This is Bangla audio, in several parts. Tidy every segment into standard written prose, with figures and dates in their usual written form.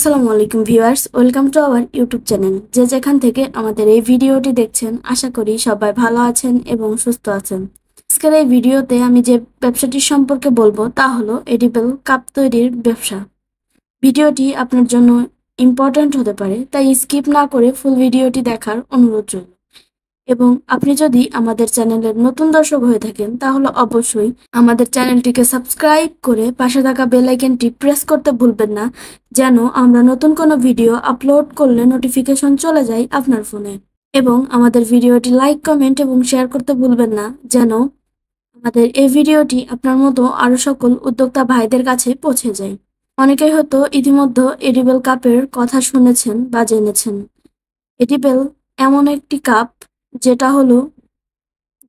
আসসালামু আলাইকুম viewers, welcome to our YouTube channel. যে যেখান থেকে আমাদের এই ভিডিওটি দেখছেন, আশা করি সবাই ভালো আছেন এবং সুস্থ আছেন। আজকের এই ভিডিওতে আমি যে ব্যবসাটির সম্পর্কে বলবো তা হলো এডিবল কাপ তৈরির ব্যবসা। ভিডিওটি আপনার জন্য ইম্পর্ট্যান্ট হতে পারে, তাই স্কিপ না করে ফুল ভিডিওটি দেখার অনুরোধ রইল। এবং আপনি যদি আমাদের চ্যানেলের নতুন দর্শক হয়ে থাকেন তাহলে অবশ্যই আমাদের চ্যানেলটিকে সাবস্ক্রাইব করে পাশে থাকা বেল আইকনটি প্রেস করতে ভুলবেন না, যেন আমরা নতুন কোনো ভিডিও আপলোড করলে নোটিফিকেশন চলে যায় আপনার ফোনে। এবং আমাদের ভিডিওটি লাইক, কমেন্ট এবং শেয়ার করতে ভুলবেন না, যেন আমাদের এই ভিডিওটি আপনার মতো আরো সকল উদ্যোক্তা ভাইদের কাছে পৌঁছে যায়। অনেকেই হয়তো ইতিমধ্যে এডিবল কাপের কথা শুনেছেন বা জেনেছেন। এডিবল এমন একটি কাপ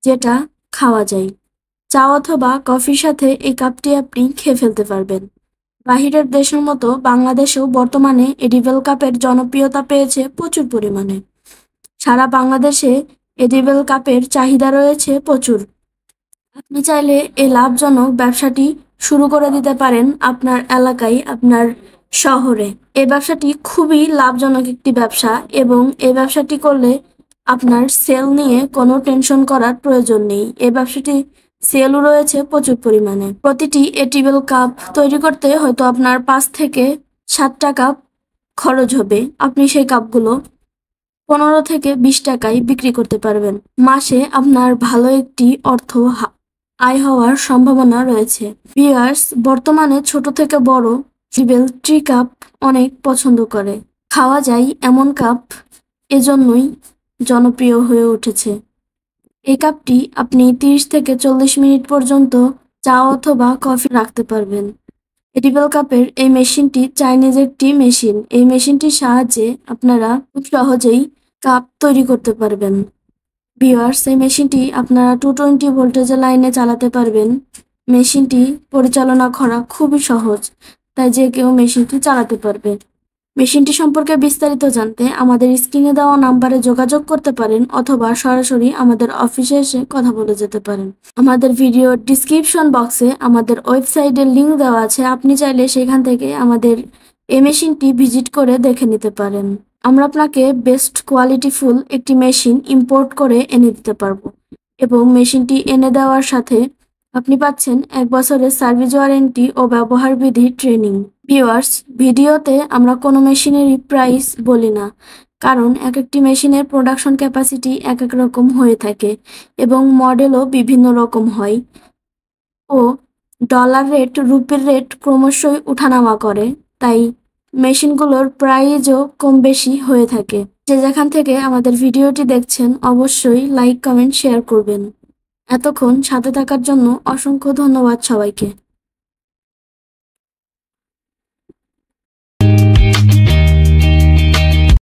যেটা খাওয়া যায়। চা অথবা কফির সাথে এই কাপটি আপনি খেয়ে ফেলতে পারবেন। বাহিরের দেশের মতো বাংলাদেশেও বর্তমানে এডিবল কাপের জনপ্রিয়তা পেয়েছে প্রচুর পরিমাণে। সারা বাংলাদেশে এডিবল কাপের চাহিদা রয়েছে প্রচুর। আপনি চাইলে এই লাভজনক ব্যবসাটি শুরু করে দিতে পারেন আপনার এলাকায়, আপনার শহরে। এই ব্যবসাটি খুবই লাভজনক একটি ব্যবসা এবং এই ব্যবসাটি করলে আপনার সেল নিয়ে কোনো টেনশন করার প্রয়োজন নেই। এই ব্যবসাটি সেলও রয়েছে প্রচুর পরিমাণে। প্রতিটি এডিবল কাপ তৈরি করতে হয়তো আপনার 5 থেকে 7 টাকা খরচ হবে। আপনি সেই কাপগুলো 15 থেকে 20 টাকায় বিক্রি করতে পারবেন। মাসে আপনার ভালো একটি অর্থ আয় হওয়ার সম্ভাবনা রয়েছে। ভিউয়ার্স, বর্তমানে ছোট থেকে বড় এডিবল ট্রি কাপ অনেক পছন্দ করে। খাওয়া যায় এমন কাপ এজন্যই জনপ্রিয় হয়ে উঠেছে। এই কাপটি আপনি 30 থেকে 40 মিনিট পর্যন্ত চা অথবা কফি রাখতে পারবেন। এডিবল কাপের এই মেশিনটি চাইনিজ একটি মেশিন। এই মেশিনটির সাহায্যে আপনারা খুব সহজেই কাপ তৈরি করতে পারবেন। ভিউয়ার্স, এই মেশিনটি আপনারা 220 ভোল্টেজের লাইনে চালাতে পারবেন। মেশিনটি পরিচালনা করা খুবই সহজ, তাই যে কেউ মেশিনটি চালাতে পারবে। মেশিনটি সম্পর্কে বিস্তারিত জানতে আমাদের স্ক্রিনে দেওয়া নাম্বারে যোগাযোগ করতে পারেন অথবা সরাসরি আমাদের অফিসে এসে কথা বলে যেতে পারেন। আমাদের ভিডিওর ডিসক্রিপশন বক্সে আমাদের ওয়েবসাইটের লিঙ্ক দেওয়া আছে, আপনি চাইলে সেখান থেকে আমাদের এই মেশিনটি ভিজিট করে দেখে নিতে পারেন। আমরা আপনাকে বেস্ট কোয়ালিটিফুল একটি মেশিন ইম্পোর্ট করে এনে দিতে পারবো এবং মেশিনটি এনে দেওয়ার সাথে আপনি পাচ্ছেন 1 বছরের সার্ভিস ওয়ারেন্টি ও ব্যবহার বিধি ট্রেনিং। ভিউয়ার্স, ভিডিওতে আমরা কোনো মেশিনেরই প্রাইস বলি না, কারণ এক একটি মেশিনের প্রোডাকশন ক্যাপাসিটি এক এক রকম হয়ে থাকে এবং মডেলও বিভিন্ন রকম হয় ও ডলার রেট, রুপির রেট ক্রমশই ওঠানামা করে, তাই মেশিনগুলোর প্রাইসও কম বেশি হয়ে থাকে। যে যেখান থেকে আমাদের ভিডিওটি দেখছেন অবশ্যই লাইক, কমেন্ট, শেয়ার করবেন। এতক্ষণ সাথে থাকার জন্য অসংখ্য ধন্যবাদ সবাইকে।